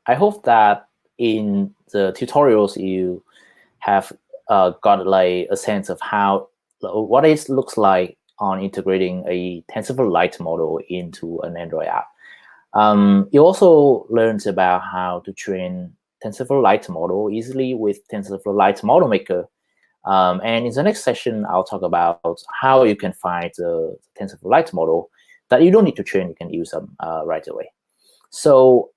I hope that in the tutorials you have got like a sense of how what it looks like on integrating a TensorFlow Lite model into an Android app. You also learned about how to train TensorFlow Lite model easily with TensorFlow Lite Model Maker. And in the next session, I'll talk about how you can find the TensorFlow Lite model that you don't need to train, you can use them right away. So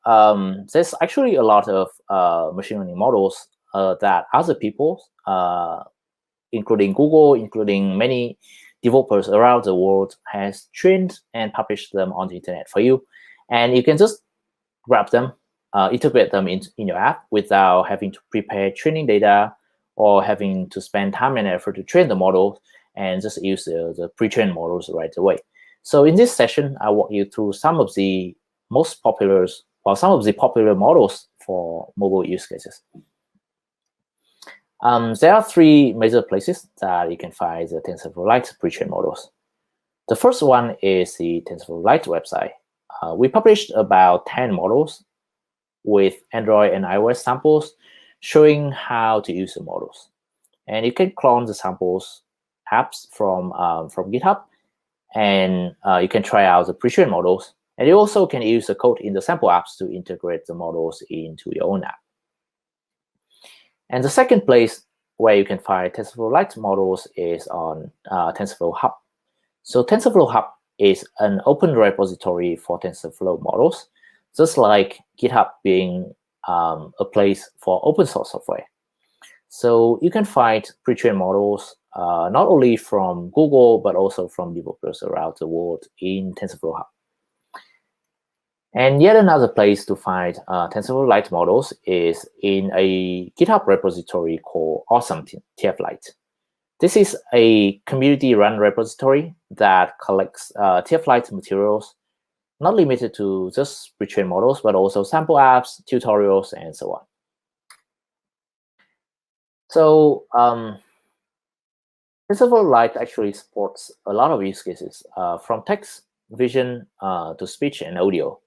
there's actually a lot of machine learning models that other people, including Google, including many developers around the world, has trained and published them on the internet for you. And you can just grab them, integrate them in your app without having to prepare training data or having to spend time and effort to train the model, and just use the pre-trained models right away. So in this session, I'll walk you through some of the most popular, or some of the popular models for mobile use cases. There are three major places that you can find the TensorFlow Lite pre-trained models. The first one is the TensorFlow Lite website. We published about 10 models with Android and iOS samples showing how to use the models. And you can clone the samples apps from GitHub, and you can try out the pre-trained models. And you also can use the code in the sample apps to integrate the models into your own app. And the second place where you can find TensorFlow Lite models is on TensorFlow Hub. So TensorFlow Hub is an open repository for TensorFlow models, just like GitHub being a place for open source software. So you can find pre-trained models not only from Google, but also from developers around the world in TensorFlow Hub. And yet another place to find TensorFlow Lite models is in a GitHub repository called Awesome TF Lite. This is a community-run repository that collects TF Lite materials, not limited to just pre-trained models, but also sample apps, tutorials, and so on. So TensorFlow Lite actually supports a lot of use cases, from text, vision, to speech and audio.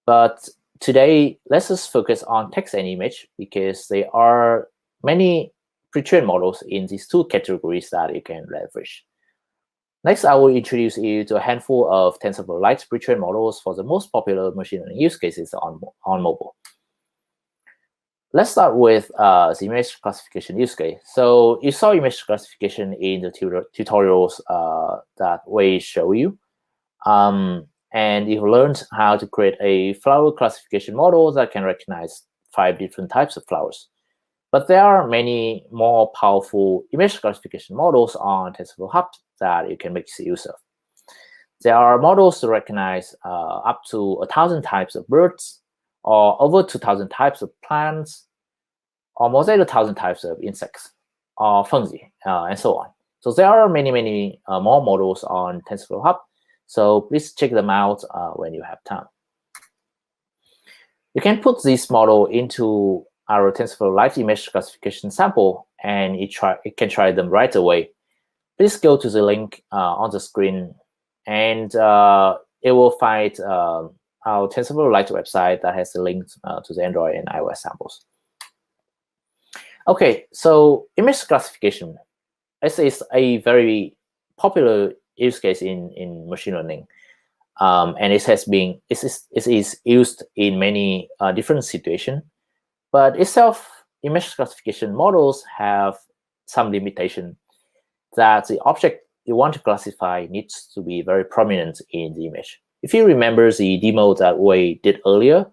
But today, let's just focus on text and image, because there are many pre-trained models in these two categories that you can leverage. Next, I will introduce you to a handful of TensorFlow Lite pre-trained models for the most popular machine learning use cases on mobile. Let's start with the image classification use case. So you saw image classification in the tutorials that we show you. And you've learned how to create a flower classification model that can recognize 5 different types of flowers. But there are many more powerful image classification models on TensorFlow Hub that you can make use of. There are models to recognize up to 1,000 types of birds, or over 2,000 types of plants, or more than 1,000 types of insects, or fungi, and so on. So there are many, many more models on TensorFlow Hub. So please check them out when you have time. You can put this model into our TensorFlow Lite image classification sample, and it can try them right away. Please go to the link on the screen, and it will find our TensorFlow Lite website that has the link to the Android and iOS samples. Okay, so image classification. This is a very popular use case in machine learning, and it is used in many different situations. But itself, image classification models have some limitation that the object you want to classify needs to be very prominent in the image. If you remember the demo that we did earlier,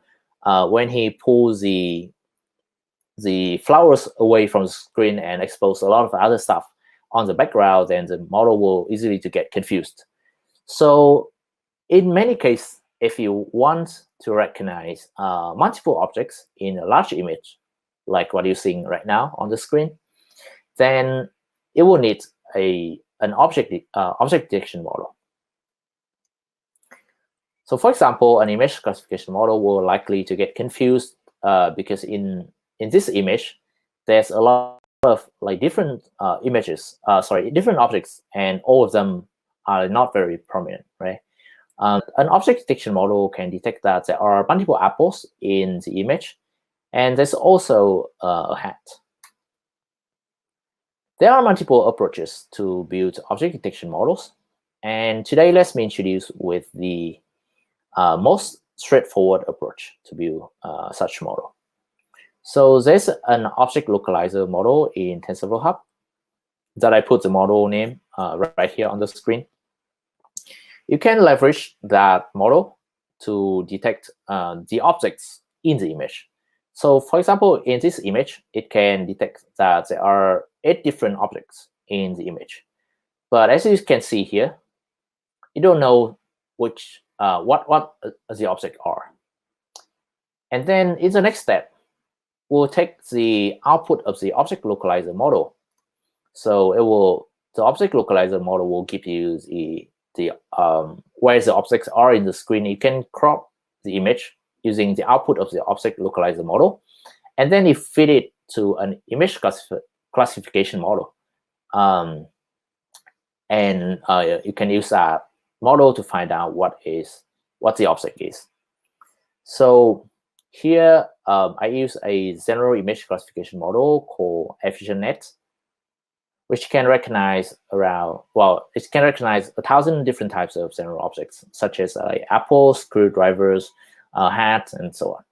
when he pulls the flowers away from the screen and expose a lot of other stuff on the background, then the model will easily to get confused. So in many cases, if you want to recognize multiple objects in a large image, like what you're seeing right now on the screen, then it will need an object detection model. So for example, an image classification model will likely to get confused because in this image, there's a lot of like different different objects, and all of them are not very prominent, right? An object detection model can detect that there are multiple apples in the image, and there's also a hat. There are multiple approaches to build object detection models, and today let me introduce with the most straightforward approach to build such model. So there's an object localizer model in TensorFlow Hub that I put the model name right here on the screen. You can leverage that model to detect the objects in the image. So for example, in this image, it can detect that there are 8 different objects in the image. But as you can see here, you don't know which what the objects are. And then in the next step, we'll take the output of the object localizer model. So the object localizer model will give you the where the objects are in the screen. You can crop the image using the output of the object localizer model, and then you feed it to an image classification model. And you can use that model to find out what the object is. So here I use a general image classification model called EfficientNet, which can recognize it can recognize 1,000 different types of general objects, such as apples, screwdrivers, hats, and so on.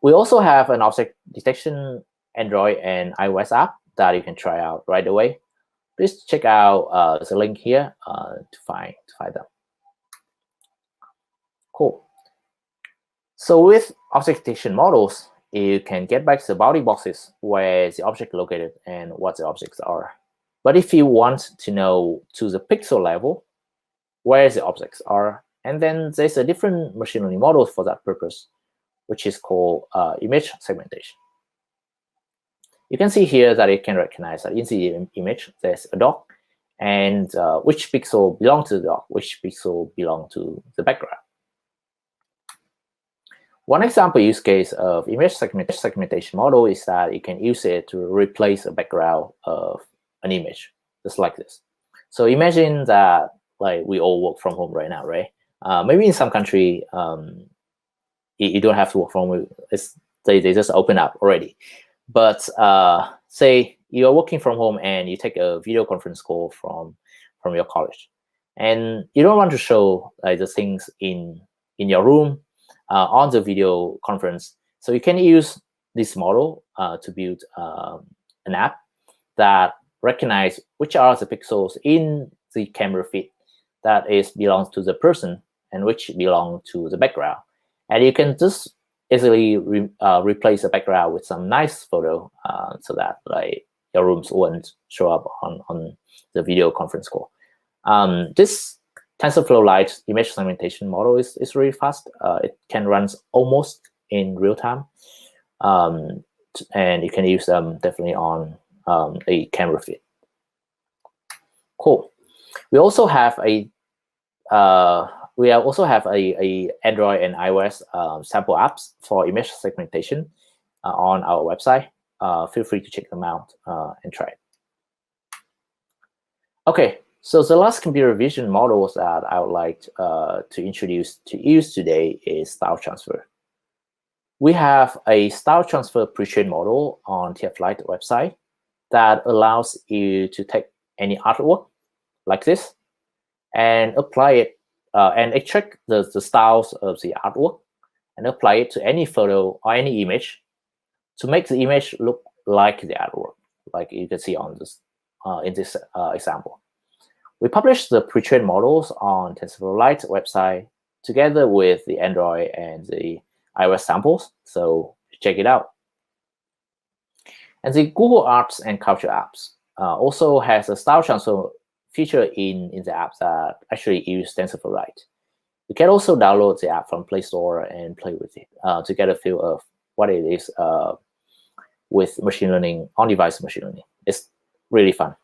We also have an object detection Android and iOS app that you can try out right away. Please check out the link here to find them. Cool. So with object detection models, you can get back the bounding boxes where the object located and what the objects are. But if you want to know to the pixel level where the objects are, and then there's a different machine learning model for that purpose, which is called image segmentation. You can see here that it can recognize that in the image there's a dog, and which pixel belong to the dog, which pixel belong to the background. One example use case of image segmentation model is that you can use it to replace a background of an image, just like this. So imagine that we all work from home right now, right? Maybe in some country, you don't have to work from home. They just open up already. But say you're working from home and you take a video conference call from your college, and you don't want to show the things in your room on the video conference. So you can use this model to build an app that recognize which are the pixels in the camera feed that belongs to the person and which belong to the background. And you can just easily replace the background with some nice photo so that your rooms won't show up on the video conference call. This TensorFlow Lite image segmentation model is really fast. It can run almost in real time, and you can use them definitely on a camera feed. Cool. We also have a Android and iOS sample apps for image segmentation on our website. Feel free to check them out and try it. Okay. So the last computer vision models that I would like to introduce to use today is style transfer. We have a style transfer pre-trained model on TF Lite website that allows you to take any artwork like this and apply it and extract the styles of the artwork and apply it to any photo or any image to make the image look like the artwork, like you can see on this in this example. We publish the pre-trained models on TensorFlow Lite website together with the Android and the iOS samples, so check it out. And the Google Arts and Culture apps also has a style transfer feature in the app that actually use TensorFlow Lite. You can also download the app from Play Store and play with it to get a feel of what it is with machine learning, on-device machine learning. It's really fun.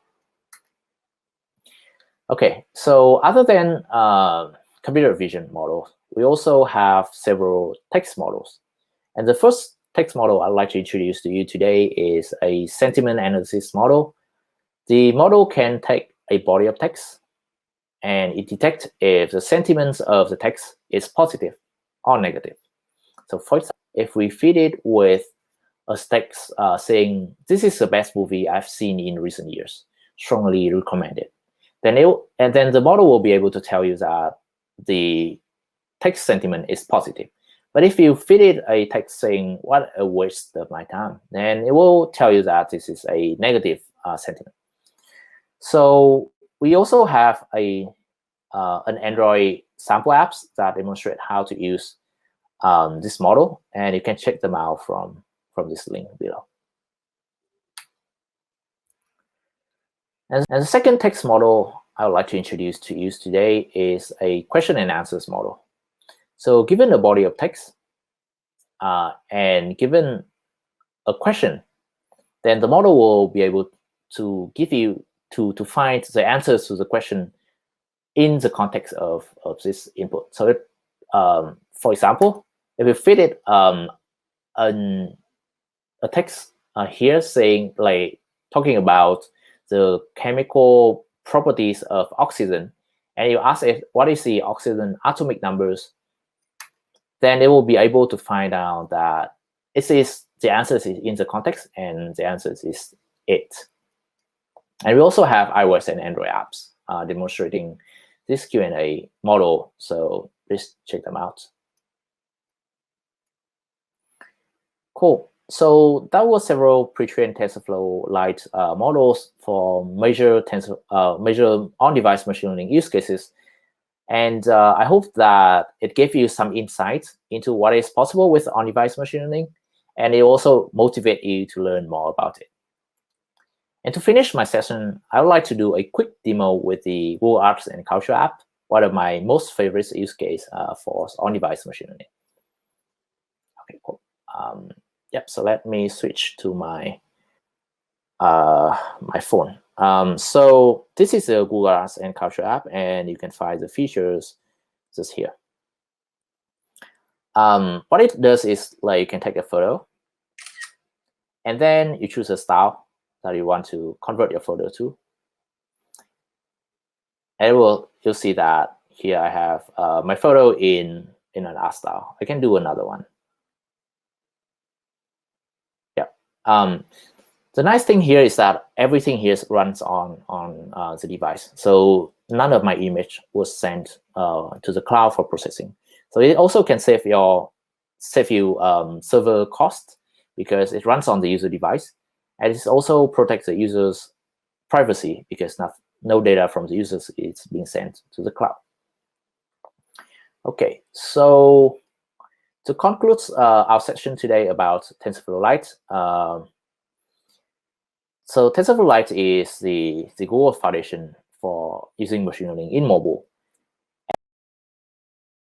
Okay, so other than computer vision models, we also have several text models. And the first text model I'd like to introduce to you today is a sentiment analysis model. The model can take a body of text and it detects if the sentiments of the text is positive or negative. So for example, if we feed it with a text saying, "This is the best movie I've seen in recent years, strongly recommended," then the model will be able to tell you that the text sentiment is positive. But if you feed it a text saying, "What a waste of my time," then it will tell you that this is a negative sentiment. So we also have an Android sample apps that demonstrate how to use this model, and you can check them out from this link below. And the second text model I would like to introduce to you today is a question and answers model. So given a body of text and given a question, then the model will be able to give you to find the answers to the question in the context of this input. So for example, if you feed it a text here saying, like, talking about the chemical properties of oxygen, and you ask it what is the oxygen atomic numbers, then it will be able to find out that the answer is in the context, and the answer is it. And we also have iOS and Android apps demonstrating this Q&A model, so please check them out. Cool. So that was several pre-trained TensorFlow Lite models for major on-device machine learning use cases. And I hope that it gave you some insight into what is possible with on-device machine learning, and it also motivate you to learn more about it. And to finish my session, I would like to do a quick demo with the Google Arts and Culture app, one of my most favorite use case for on-device machine learning. Okay, cool. Yep, so let me switch to my my phone. So this is the Google Arts and Culture app, and you can find the features just here. What it does is, like, you can take a photo, and then you choose a style that you want to convert your photo to. And you'll see that here I have my photo in an art style. I can do another one. The nice thing here is that everything here runs on the device. So none of my image was sent to the cloud for processing. So it also can save you server cost because it runs on the user device, and it also protects the user's privacy because no data from the users is being sent to the cloud. Okay, so to conclude our session today about TensorFlow Lite, so TensorFlow Lite is the Google foundation for using machine learning in mobile.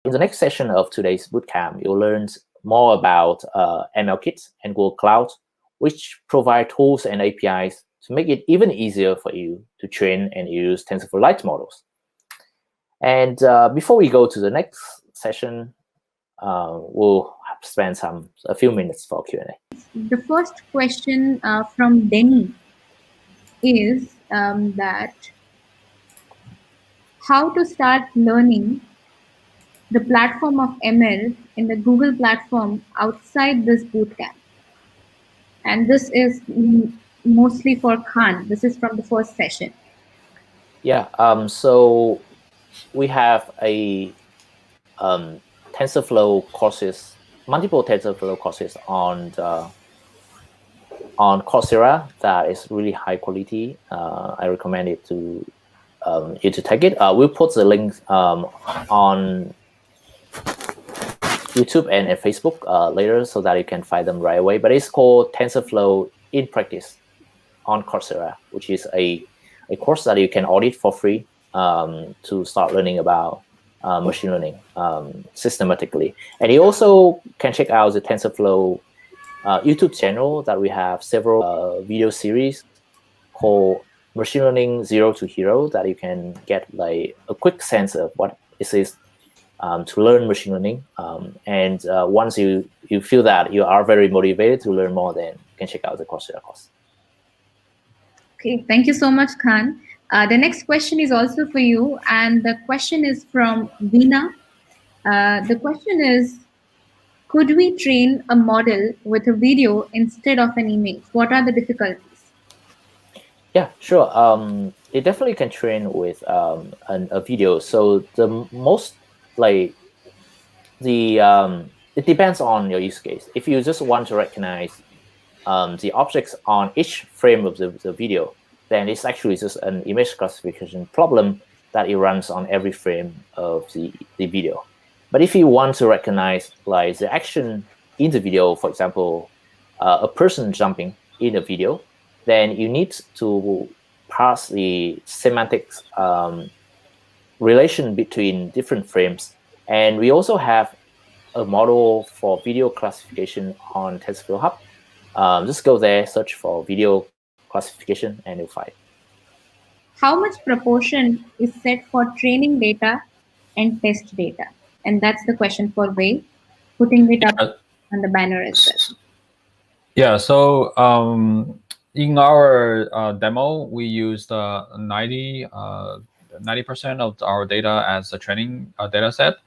In the next session of today's bootcamp, you'll learn more about MLKit and Google Cloud, which provide tools and APIs to make it even easier for you to train and use TensorFlow Lite models. And before we go to the next session, we'll spend a few minutes for Q&A. The first question from Denny is that how to start learning the platform of ML in the Google platform outside this bootcamp. And this is mostly for Khanh. This is from the first session. Yeah, so we have a TensorFlow courses, multiple TensorFlow courses on Coursera that is really high quality. I recommend it to you to take it. We'll put the links on YouTube and Facebook later so that you can find them right away. But it's called TensorFlow in Practice on Coursera, which is a course that you can audit for free to start learning about machine learning systematically. And you also can check out the TensorFlow YouTube channel that we have several video series called Machine Learning Zero to Hero that you can get like a quick sense of what it is to learn machine learning. And once you feel that you are very motivated to learn more, then you can check out the Coursera course. Okay, thank you so much, Khanh. The next question is also for you, and the question is from Veena. The question is, could we train a model with a video instead of an image? What are the difficulties? Yeah, sure. It definitely can train with a video. So most like it depends on your use case. If you just want to recognize the objects on each frame of the video, then it's actually just an image classification problem that it runs on every frame of the video. But if you want to recognize like the action in the video, for example, a person jumping in a video, then you need to parse the semantics relation between different frames. And we also have a model for video classification on TensorFlow Hub. Just go there, search for video classification, and you'll find it. How much proportion is set for training data and test data? And that's the question for Wei, putting it up on the banner as well. Yeah, so in our demo, we used 90% of our data as a training data set,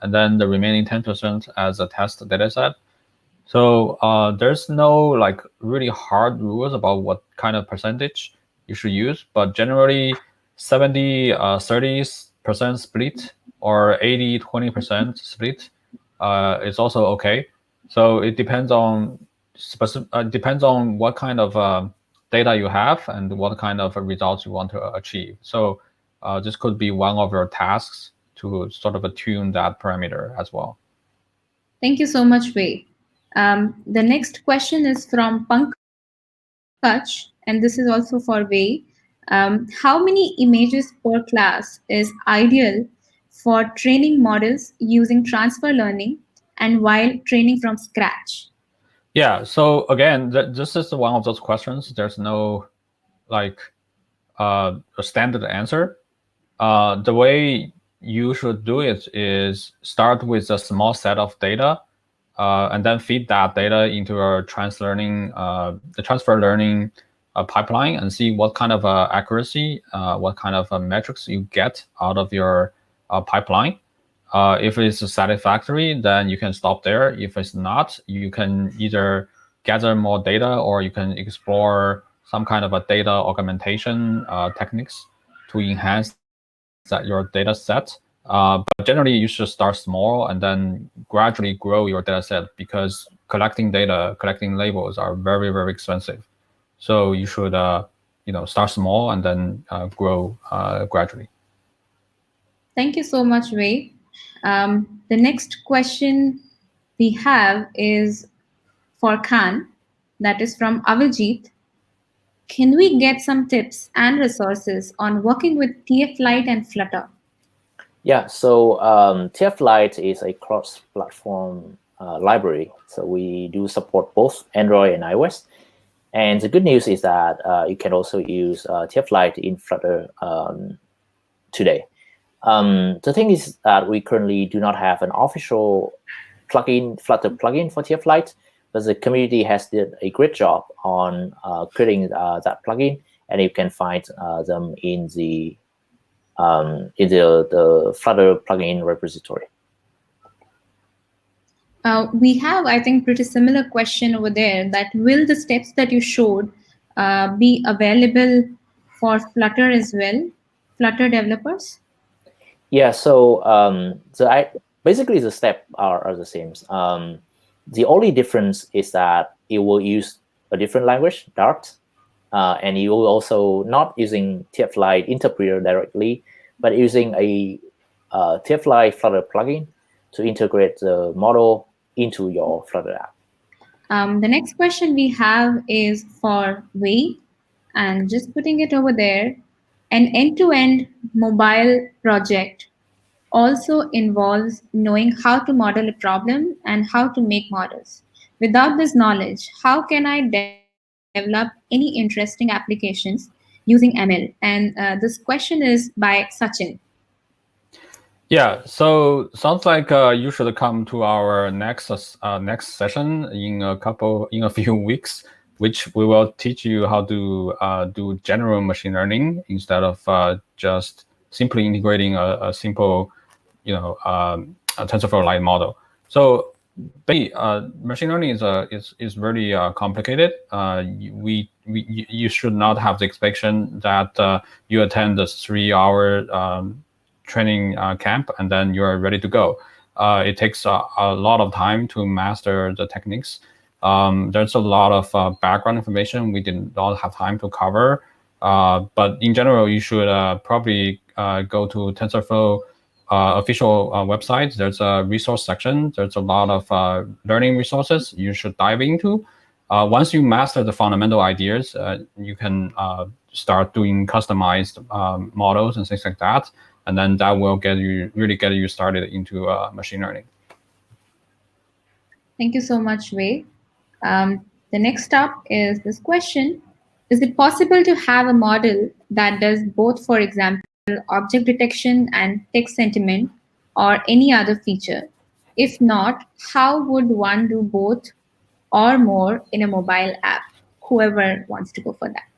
and then the remaining 10% as a test data set. So there's no like really hard rules about what kind of percentage you should use, but generally 70-30% split or 80-20% split is also okay. So it depends on depends on what kind of data you have and what kind of results you want to achieve. So this could be one of your tasks to sort of tune that parameter as well. Thank you so much, Wei. The next question is from Pankaj, and this is also for Wei. How many images per class is ideal for training models using transfer learning and while training from scratch? Yeah, so again, this is one of those questions. There's no like a standard answer. The way you should do it is start with a small set of data, and then feed that data into your the transfer learning pipeline, and see what kind of accuracy, what kind of metrics you get out of your pipeline. If it's satisfactory, then you can stop there. If it's not, you can either gather more data or you can explore some kind of a data augmentation techniques to enhance your data set. But generally, you should start small and then gradually grow your data set, because collecting data, collecting labels are very, very expensive. So you should start small and then grow gradually. Thank you so much, Wei. The next question we have is for Khan, that is from Avijit. Can we get some tips and resources on working with TF Lite and Flutter? Yeah, so TF Lite is a cross-platform library. So we do support both Android and iOS. And the good news is that you can also use TF Lite in Flutter today. The thing is that we currently do not have an official Flutter plugin for TF Lite, but the community has did a great job on creating that plugin, and you can find them in the Flutter plugin repository. We have, I think, pretty similar question over there, that will the steps that you showed be available for Flutter as well, Flutter developers? Yeah, so basically the steps are the same. The only difference is that it will use a different language, Dart, and you will also not using TF Lite interpreter directly, but using a TF Lite Flutter plugin to integrate the model into your Flutter app. The next question we have is for Wei, and just putting it over there. An end-to-end mobile project also involves knowing how to model a problem and how to make models. Without this knowledge, how can I develop any interesting applications using ML? And this question is by Sachin. Yeah, so sounds like you should come to our next session in a few weeks. which we will teach you how to do general machine learning instead of just simply integrating a simple, a TensorFlow Lite model. So basically, machine learning is really complicated. You should not have the expectation that you attend the 3-hour training camp and then you're ready to go. It takes a lot of time to master the techniques. There's a lot of background information we did not have time to cover. But in general, you should probably go to TensorFlow official website. There's a resource section. There's a lot of learning resources you should dive into. Once you master the fundamental ideas, you can start doing customized models and things like that. And then that will really get you started into machine learning. Thank you so much, Wei. The next up is this question. Is it possible to have a model that does both, for example, object detection and text sentiment or any other feature? If not, how would one do both or more in a mobile app? Whoever wants to go for that.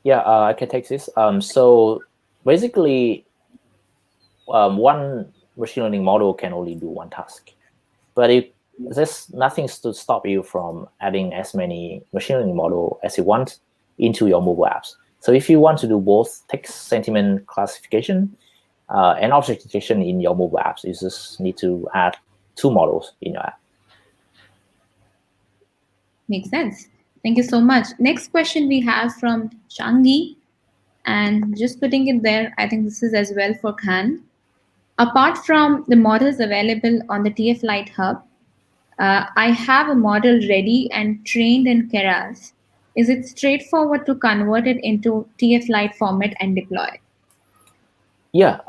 Yeah, I can take this. So basically, one machine learning model can only do one task. But there's nothing to stop you from adding as many machine learning model as you want into your mobile apps. So if you want to do both text sentiment classification and object detection in your mobile apps, you just need to add 2 models in your app. Makes sense. Thank you so much. Next question we have from Changi, and just putting it there, I think this is as well for Khanh. Apart from the models available on the TF Lite hub, I have a model ready and trained in Keras. Is it straightforward to convert it into TF Lite format and deploy? Yeah,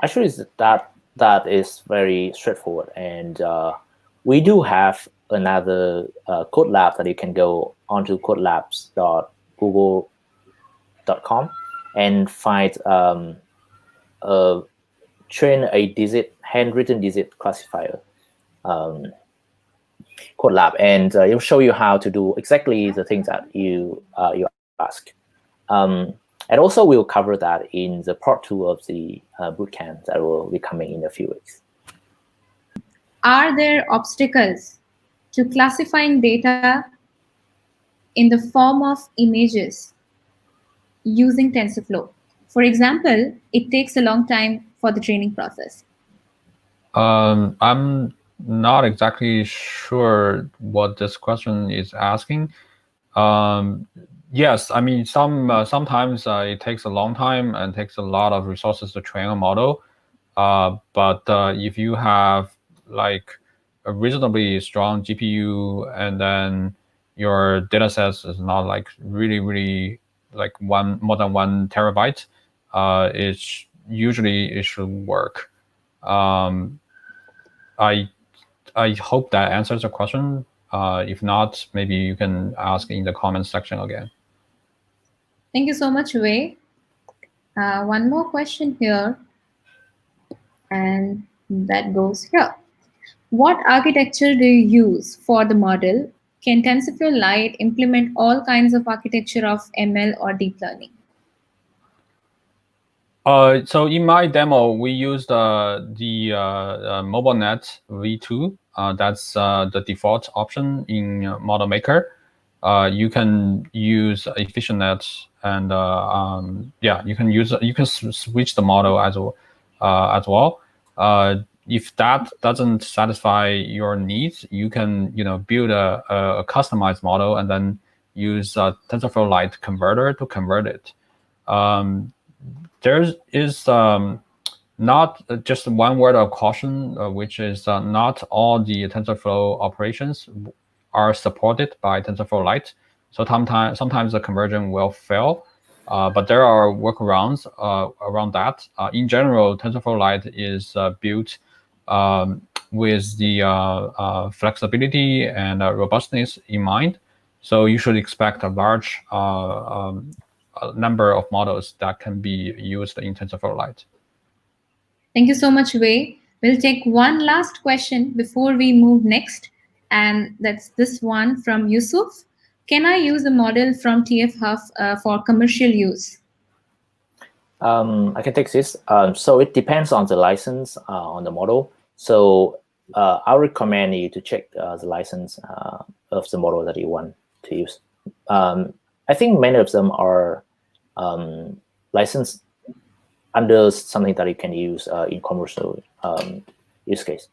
actually that is very straightforward, and we do have another code lab that you can go onto codelabs.google.com and find train a handwritten digit classifier code lab, and it'll show you how to do exactly the things that you ask. And also we'll cover that in the part 2 of the bootcamp that will be coming in a few weeks. Are there obstacles to classifying data in the form of images using TensorFlow? For example, it takes a long time for the training process. I'm not exactly sure what this question is asking. Yes, I mean sometimes it takes a long time and takes a lot of resources to train a model. But if you have like a reasonably strong GPU and then your data sets is not like really like more than 1 terabyte, it should work. I hope that answers the question. If not, maybe you can ask in the comments section again. Thank you so much, Wei. One more question here, and that goes here. What architecture do you use for the model? Can TensorFlow Lite implement all kinds of architecture of ML or deep learning? So in my demo, we used the MobileNet V2. That's the default option in Model Maker. You can use EfficientNet, and you can switch the model as well. If that doesn't satisfy your needs, you can build a customized model and then use a TensorFlow Lite converter to convert it. There is not just one word of caution, which is not all the TensorFlow operations are supported by TensorFlow Lite. So sometimes the conversion will fail, but there are workarounds around that. In general, TensorFlow Lite is built with the flexibility and robustness in mind. So you should expect a large number of models that can be used in TensorFlow Lite. Thank you so much, Wei. We'll take one last question before we move next, and that's this one from Yusuf. Can I use a model from TF Huff for commercial use? I can take this. So it depends on the license on the model. So I recommend you to check the license of the model that you want to use. I think many of them are licensed under something that you can use in commercial use case.